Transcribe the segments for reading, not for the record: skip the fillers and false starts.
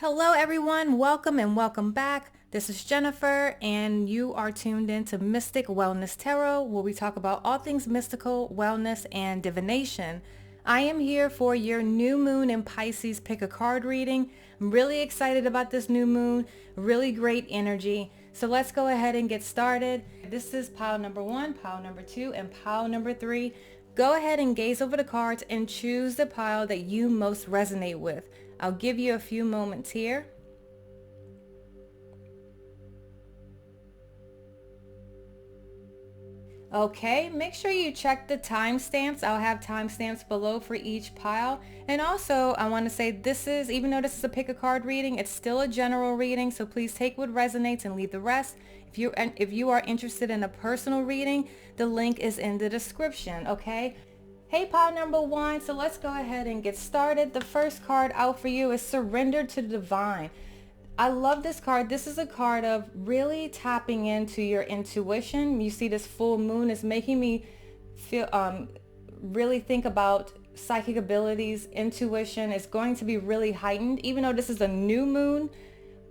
Hello everyone, welcome and welcome back. This is Jennifer and you are tuned in to Mystic Wellness Tarot, where we talk about all things mystical, wellness, and divination. I am here for your new moon in Pisces pick a card reading. I'm really excited about this new moon, really great energy. So let's go ahead and get started. This is pile number 1, pile number 2, and pile number 3. Go ahead and gaze over the cards and choose the pile that you most resonate with. I'll give you a few moments here. Okay, make sure you check the timestamps. I'll have timestamps below for each pile. And also, I want to say this is, even though this is a pick a card reading, it's still a general reading, so please take what resonates and leave the rest. If you are interested in a personal reading, the link is in the description, okay? Hey, pile number 1, so let's go ahead and get started. The first card out for you is Surrender to the Divine. I love this card. This is a card of really tapping into your intuition. You see this full moon is making me feel, really think about psychic abilities. Intuition is going to be really heightened. Even though this is a new moon,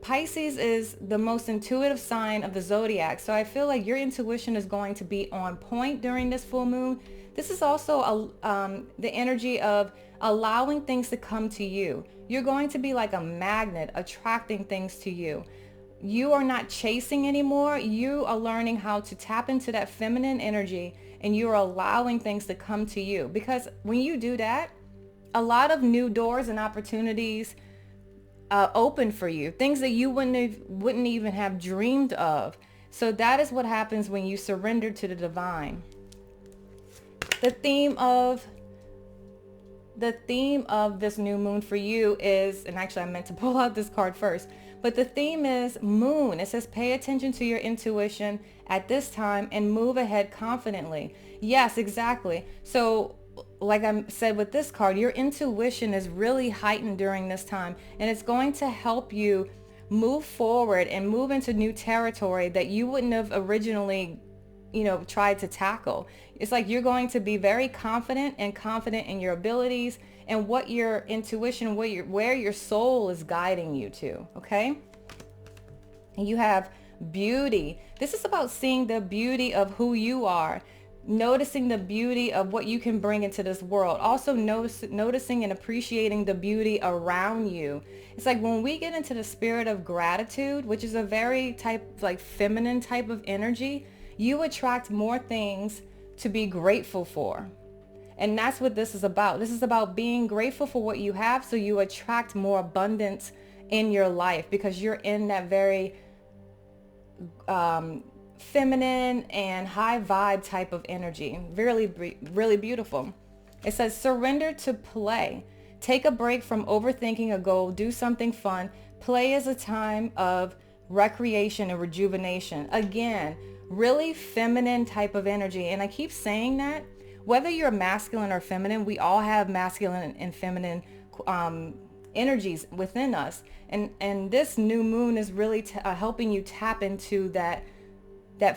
Pisces is the most intuitive sign of the zodiac. So I feel like your intuition is going to be on point during this full moon. This is also the energy of allowing things to come to you. You're going to be like a magnet attracting things to you. You are not chasing anymore. You are learning how to tap into that feminine energy and you're allowing things to come to you. Because when you do that, a lot of new doors and opportunities open for you. Things that you wouldn't even have dreamed of. So that is what happens when you surrender to the divine. The theme of this new moon for you is, and actually I meant to pull out this card first, but the theme is moon. It says pay attention to your intuition at this time and move ahead confidently. Yes, exactly. So like I said with this card, your intuition is really heightened during this time, and it's going to help you move forward and move into new territory that you wouldn't have originally tried to tackle. It's like you're going to be very confident in your abilities and what your intuition, where your soul is guiding you to, okay? And you have beauty. This is about seeing the beauty of who you are, noticing the beauty of what you can bring into this world. Also noticing and appreciating the beauty around you. It's like when we get into the spirit of gratitude, which is a very feminine type of energy, you attract more things to be grateful for. And that's what this is about. This is about being grateful for what you have so you attract more abundance in your life because you're in that very feminine and high vibe type of energy. Really, really beautiful. It says surrender to play. Take a break from overthinking a goal. Do something fun. Play is a time of recreation and rejuvenation. Again, really feminine type of energy. And I keep saying that whether you're masculine or feminine, we all have masculine and feminine energies within us. And this new moon is really helping you tap into that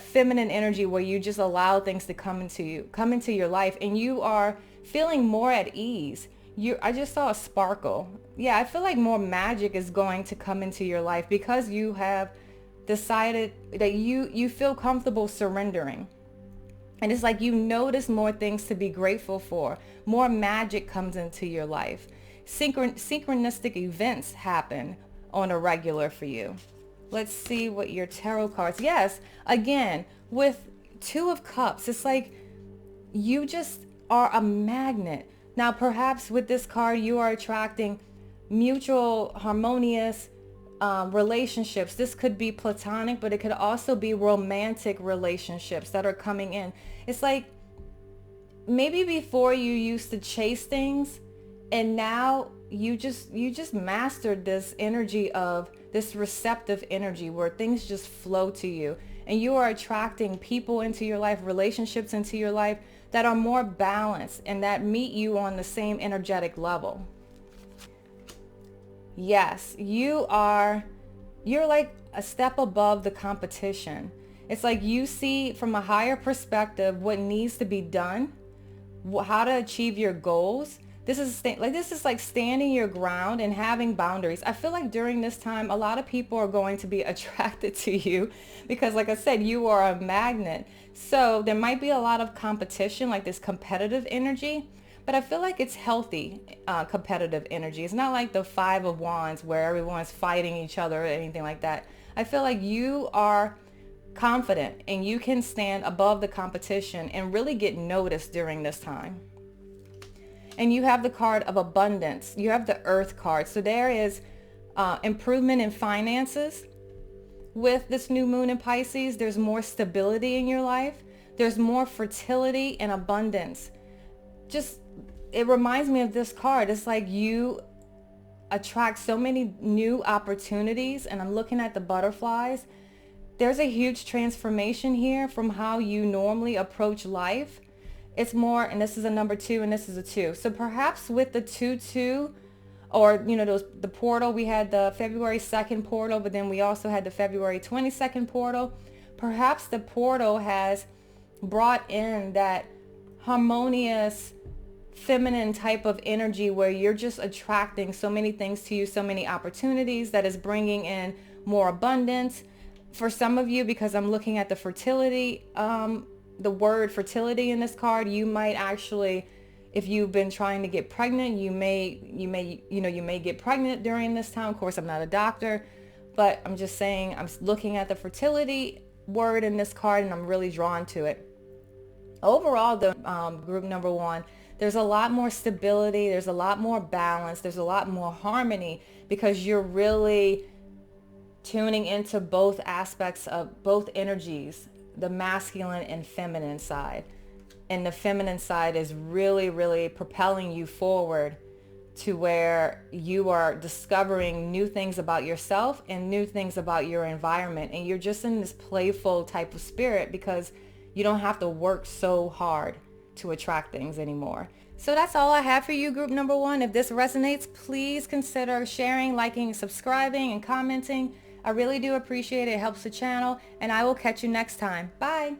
feminine energy where you just allow things to come into your life, and you are feeling more at ease. I just saw a sparkle. Yeah, I feel like more magic is going to come into your life because you have decided that you feel comfortable surrendering. And it's like you notice more things to be grateful for. More magic comes into your life. Synchronistic events happen on a regular for you. Let's see what your tarot cards. Yes, again, with Two of Cups, it's like you just are a magnet. Now, perhaps with this card, you are attracting mutual, harmonious relationships. This could be platonic, but it could also be romantic relationships that are coming in. It's like maybe before you used to chase things, and now you just mastered this energy of this receptive energy where things just flow to you, and you are attracting people into your life, relationships into your life that are more balanced and that meet you on the same energetic level. Yes, you're like a step above the competition. It's like you see from a higher perspective what needs to be done, how to achieve your goals. This is like standing your ground and having boundaries. I feel like during this time, a lot of people are going to be attracted to you because, like I said, you are a magnet. So there might be a lot of competition, like this competitive energy, but I feel like it's healthy competitive energy. It's not like the Five of Wands where everyone's fighting each other or anything like that. I feel like you are confident and you can stand above the competition and really get noticed during this time. And you have the card of abundance. You have the Earth card. So there is improvement in finances. With this new moon in Pisces, there's more stability in your life. There's more fertility and abundance. Just, it reminds me of this card. It's like you attract so many new opportunities, and I'm looking at the butterflies. There's a huge transformation here from how you normally approach life. It's more, and this is a number 2 and this is a 2. So perhaps with the 2-2, or the portal, we had the February 2nd portal, but then we also had the February 22nd portal. Perhaps the portal has brought in that harmonious feminine type of energy where you're just attracting so many things to you, so many opportunities, that is bringing in more abundance. For some of you, because I'm looking at the fertility, the word fertility in this card, you might actually, if you've been trying to get pregnant, you may get pregnant during this time. Of course, I'm not a doctor, but I'm just saying, I'm looking at the fertility word in this card and I'm really drawn to it. Overall, the group number 1, there's a lot more stability. There's a lot more balance. There's a lot more harmony because you're really tuning into both aspects of both energies, the masculine and feminine side. And the feminine side is really, really propelling you forward to where you are discovering new things about yourself and new things about your environment. And you're just in this playful type of spirit because you don't have to work so hard to attract things anymore. So that's all I have for you, group number 1. If this resonates, please consider sharing, liking, subscribing, and commenting. I really do appreciate it. It helps the channel, and I will catch you next time. Bye.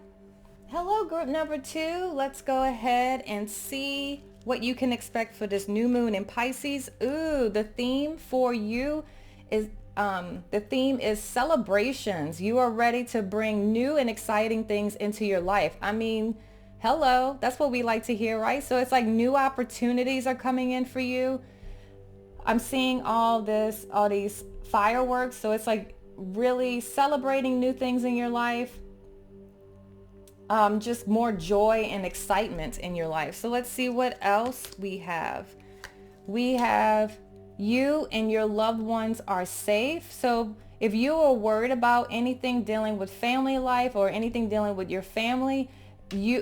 Hello, group number 2. Let's go ahead and see what you can expect for this new moon in Pisces. Ooh, the theme for you is celebrations. You are ready to bring new and exciting these into your life. I mean, hello, that's what we like to hear, right? So it's like new opportunities are coming in for you. I'm seeing all these fireworks. So it's like really celebrating new things in your life. Just more joy and excitement in your life. So let's see what else we have. We have you and your loved ones are safe. So if you are worried about anything dealing with family life or anything dealing with your family,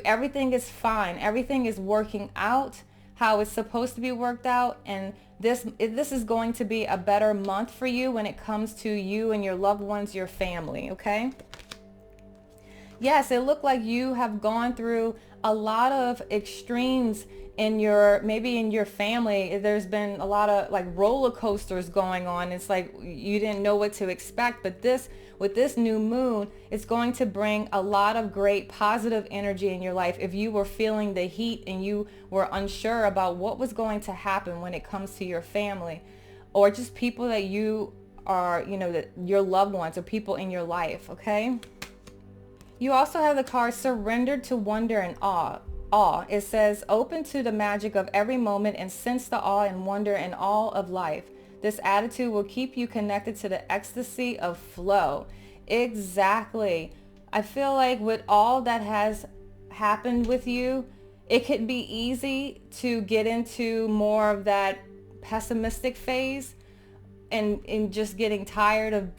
everything is fine. Everything is working out how it's supposed to be worked out. And this is going to be a better month for you when it comes to you and your loved ones, your family, okay? Yes, it looked like you have gone through a lot of extremes maybe in your family. There's been a lot of like roller coasters going on. It's like you didn't know what to expect, but with this new moon, it's going to bring a lot of great positive energy in your life. If you were feeling the heat and you were unsure about what was going to happen when it comes to your family or just people that you are, that your loved ones or people in your life, okay? You also have the card Surrender to Wonder and Awe. It says, open to the magic of every moment and sense the awe and wonder and all of life. This attitude will keep you connected to the ecstasy of flow. Exactly. I feel like with all that has happened with you, it could be easy to get into more of that pessimistic phase and just getting tired of,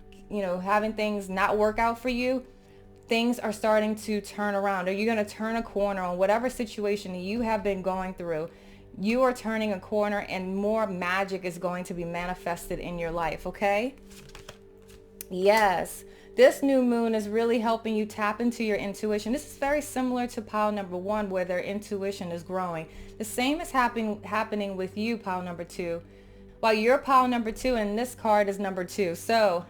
having things not work out for you. Things are starting to turn around, or you're going to turn a corner on whatever situation you have been going through. You are turning a corner and more magic is going to be manifested in your life, okay? Yes, this new moon is really helping you tap into your intuition. This is very similar to pile number 1 where their intuition is growing. The same is happening with you, pile number 2. While you're pile number 2 and this card is number 2. So,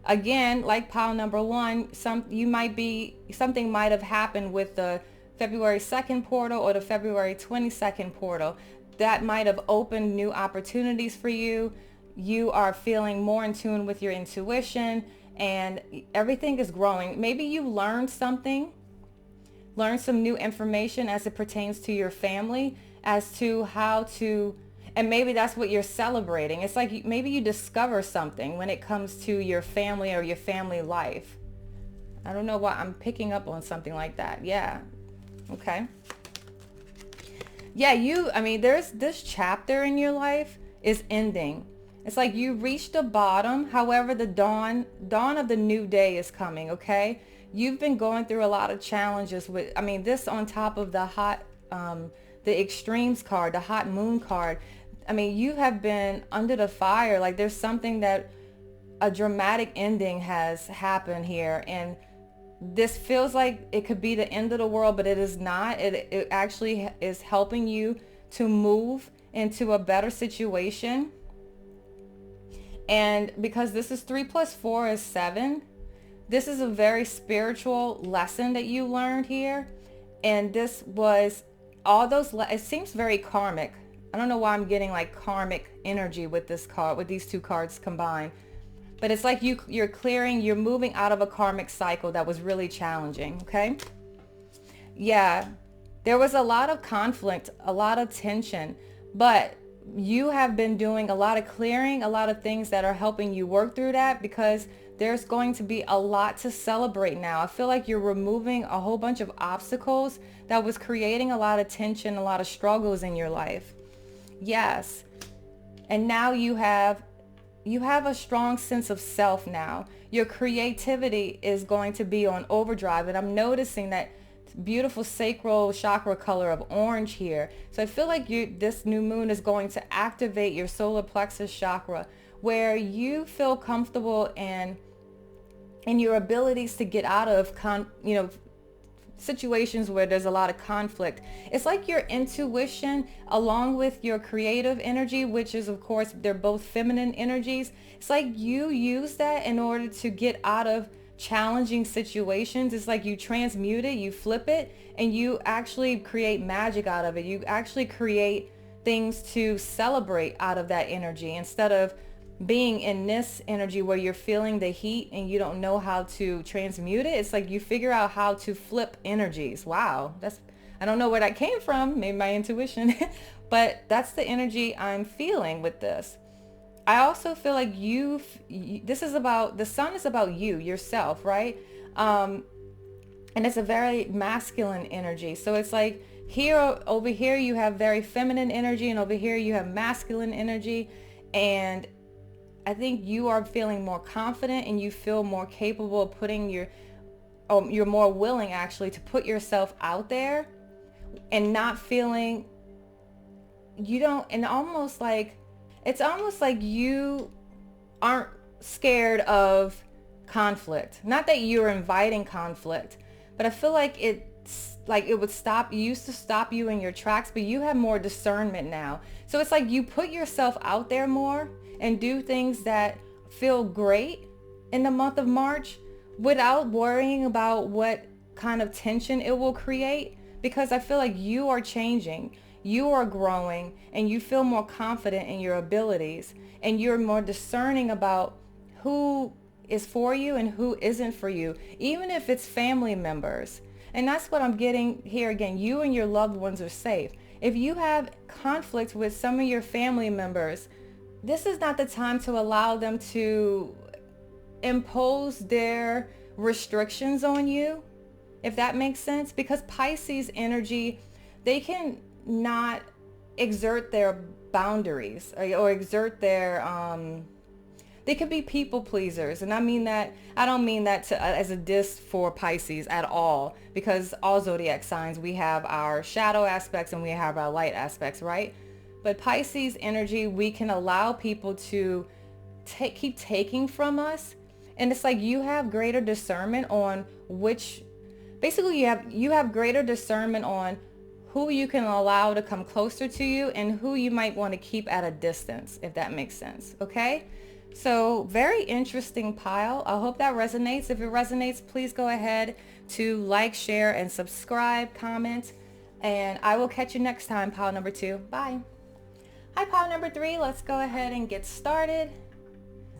again, like pile number 1, something might have happened with the February 2nd portal or the February 22nd portal. that might have opened new opportunities for you. You are feeling more in tune with your intuition, and everything is growing. Maybe you learned something, learn some new information as it pertains to your family, as to how to, and maybe that's what you're celebrating. It's like maybe you discover something when it comes to your family or your family life. I don't know why I'm picking up on something like that. Yeah. Okay. Yeah, there's this chapter in your life is ending. It's like you reached the bottom. However, the dawn of the new day is coming. Okay. You've been going through a lot of challenges with, this on top of the the extremes card, the hot moon card. You have been under the fire. Like there's something that a dramatic ending has happened here. And this feels like it could be the end of the world, but it is not. It actually is helping you to move into a better situation. And because this is 3 + 4 is 7, this is a very spiritual lesson that you learned here. And this was all those, it seems very karmic. I don't know why I'm getting like karmic energy with this card, with these two cards combined. But it's like you're clearing, you're moving out of a karmic cycle that was really challenging, okay? Yeah, there was a lot of conflict, a lot of tension, but you have been doing a lot of clearing, a lot of things that are helping you work through that, because there's going to be a lot to celebrate now. I feel like you're removing a whole bunch of obstacles that was creating a lot of tension, a lot of struggles in your life. Yes. And now you have a strong sense of self now. Your creativity is going to be on overdrive. And I'm noticing that beautiful sacral chakra color of orange here. So I feel like this new moon is going to activate your solar plexus chakra, where you feel comfortable in your abilities to get out of situations where there's a lot of conflict. It's like your intuition along with your creative energy, which is, of course, they're both feminine energies. It's like you use that in order to get out of challenging situations. It's like you transmute it, you flip it, and you actually create magic out of it. You actually create things to celebrate out of that energy, instead of being in this energy where you're feeling the heat and you don't know how to transmute it. It's like you figure out how to flip energies. Wow. I don't know where that came from, maybe my intuition, but that's the energy I'm feeling with this. I also feel like the sun is about you, yourself, right? And it's a very masculine energy. So it's like over here you have very feminine energy, and over here you have masculine energy. And I think you are feeling more confident, and you feel more capable of putting you're more willing actually to put yourself out there, and not feeling it's almost like you aren't scared of conflict. Not that you're inviting conflict, but I feel like it used to stop you in your tracks, but you have more discernment now. So it's like you put yourself out there more and do things that feel great in the month of March without worrying about what kind of tension it will create, because I feel like you are changing, you are growing, and you feel more confident in your abilities, and you're more discerning about who is for you and who isn't for you, even if it's family members. And that's what I'm getting here again. You and your loved ones are safe. If you have conflict with some of your family members, this is not the time to allow them to impose their restrictions on you, if that makes sense. Because Pisces energy, they can not exert their boundaries or exert their they could be people pleasers. And I don't mean that as a diss for Pisces at all, because all zodiac signs, we have our shadow aspects and we have our light aspects, right? But Pisces energy, we can allow people to keep taking from us. And it's like you have greater discernment on you have greater discernment on who you can allow to come closer to you and who you might want to keep at a distance, if that makes sense. Okay? So very interesting pile. I hope that resonates. If it resonates, please go ahead to like, share, and subscribe, comment. And I will catch you next time, pile number 2. Bye. Hi, pile number 3. Let's go ahead and get started.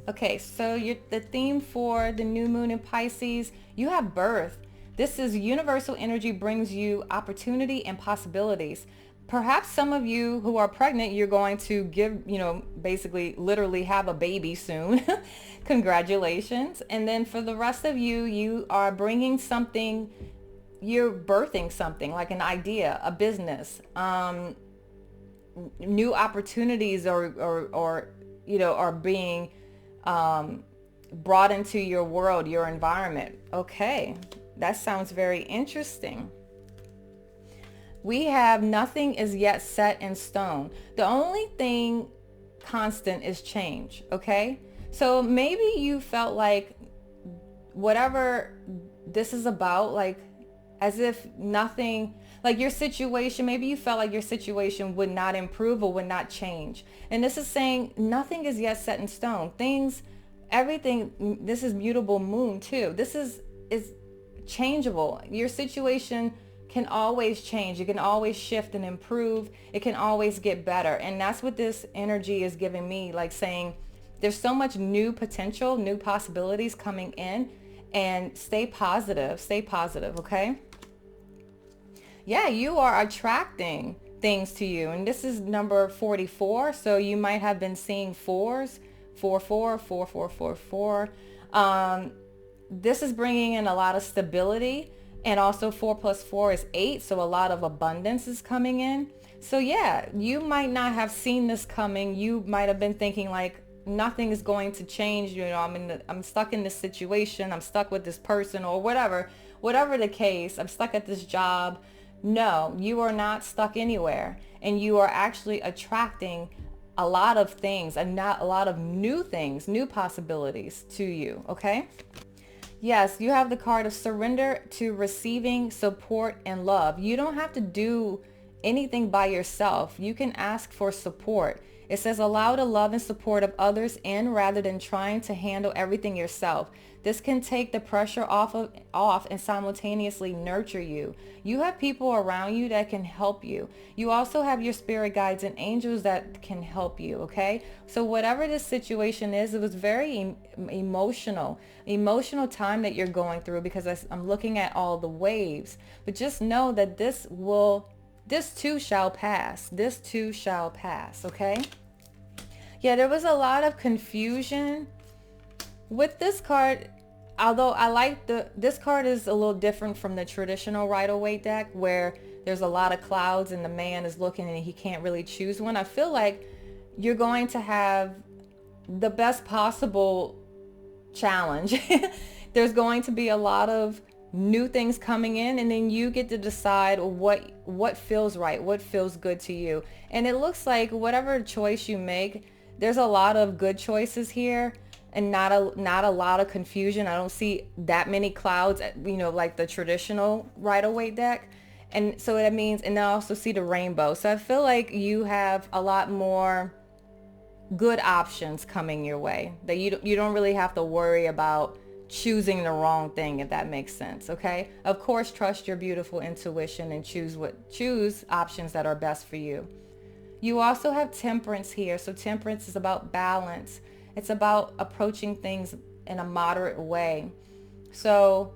Okay, so the theme for the new moon in Pisces, you have birth. This is universal energy, brings you opportunity and possibilities. Perhaps some of you who are pregnant, you're going to give, basically literally have a baby soon. Congratulations. And then for the rest of you, you are bringing something, you're birthing something like an idea, a business, new opportunities are being brought into your world, your environment. Okay, that sounds very interesting. We have nothing is yet set in stone. The only thing constant is change, okay? So maybe you felt like whatever this is about, like as if nothing, like your situation, maybe you felt like your situation would not improve or would not change. And this is saying nothing is yet set in stone. Everything, this is mutable moon too. This is changeable. Your situation can always change. It can always shift and improve. It can always get better. And that's what this energy is giving me, like saying there's so much new potential, new possibilities coming in, and stay positive, okay? Yeah, you are attracting things to you. And this is number 44. So you might have been seeing fours, 44, 4444. This is bringing in a lot of stability, and also 4 plus 4 is 8. So a lot of abundance is coming in. So yeah, you might not have seen this coming. You might have been thinking like nothing is going to change. I'm stuck in this situation. I'm stuck with this person or whatever the case. I'm stuck at this job. No, you are not stuck anywhere, and you are actually attracting a lot of things, and not a lot of new things, new possibilities to you, okay? Yes, you have the card of surrender to receiving support and love. You don't have to do anything by yourself. You can ask for support. It says allow the love and support of others in rather than trying to handle everything yourself. This can take the pressure off and simultaneously nurture you. You have people around you that can help you. You also have your spirit guides and angels that can help you, okay? So whatever this situation is, it was very emotional time that you're going through, because I'm looking at all the waves. But just know that this too shall pass. This too shall pass, okay? Yeah, there was a lot of confusion with this card. Although I like this card is a little different from the traditional Rider-Waite deck, where there's a lot of clouds and the man is looking and he can't really choose one. I feel like you're going to have the best possible challenge. There's going to be a lot of new things coming in, and then you get to decide what feels right, what feels good to you. And it looks like whatever choice you make, there's a lot of good choices here, and not a lot of confusion. I don't see that many clouds, like the traditional Rider-Waite deck. And so that means, and I also see the rainbow. So I feel like you have a lot more good options coming your way, that you don't really have to worry about choosing the wrong thing, if that makes sense, okay? Of course, trust your beautiful intuition and choose options that are best for you. You also have temperance here. So temperance is about balance. It's about approaching things in a moderate way. So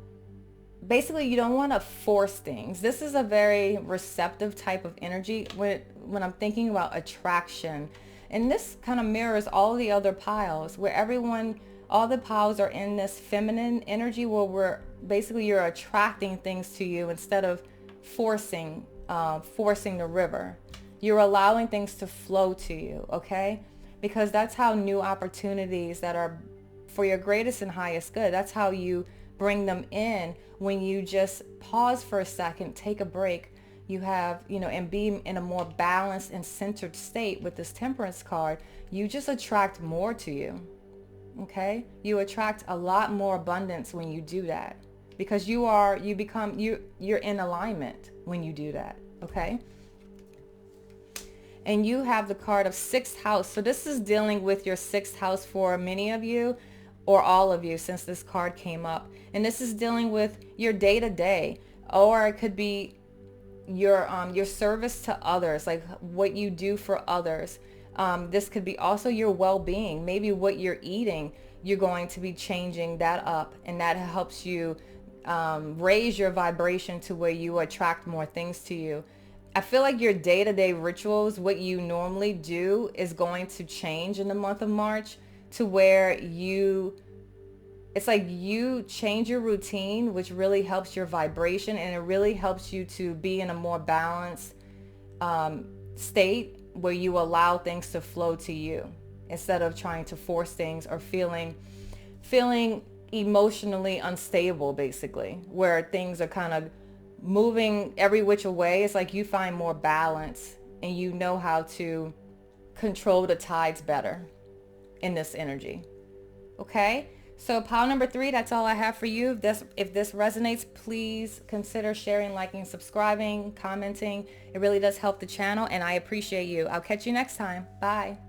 basically, you don't want to force things. This is a very receptive type of energy when I'm thinking about attraction. And this kind of mirrors all the other piles, where all the piles are in this feminine energy, where you're attracting things to you instead of forcing the river. You're allowing things to flow to you, okay? Because that's how new opportunities that are for your greatest and highest good, that's how you bring them in. When you just pause for a second, take a break, you have, and be in a more balanced and centered state with this temperance card, you just attract more to you, okay? You attract a lot more abundance when you do that, because you're in alignment when you do that, okay? And you have the card of 6th house. So this is dealing with your 6th house for many of you, or all of you, since this card came up. And this is dealing with your day-to-day, or it could be your service to others, like what you do for others. This could be also your well-being. Maybe what you're eating, you're going to be changing that up, and that helps you raise your vibration to where you attract more things to you. I feel like your day-to-day rituals, what you normally do, is going to change in the month of March to where it's like you change your routine, which really helps your vibration, and it really helps you to be in a more balanced state where you allow things to flow to you instead of trying to force things or feeling emotionally unstable, basically, where things are kind of moving every which way. It's like you find more balance and you know how to control the tides better in this energy. Okay, so pile number 3, that's all I have for you. If this resonates, please consider sharing, liking, subscribing, commenting. It really does help the channel, and I appreciate you. I'll catch you next time. Bye.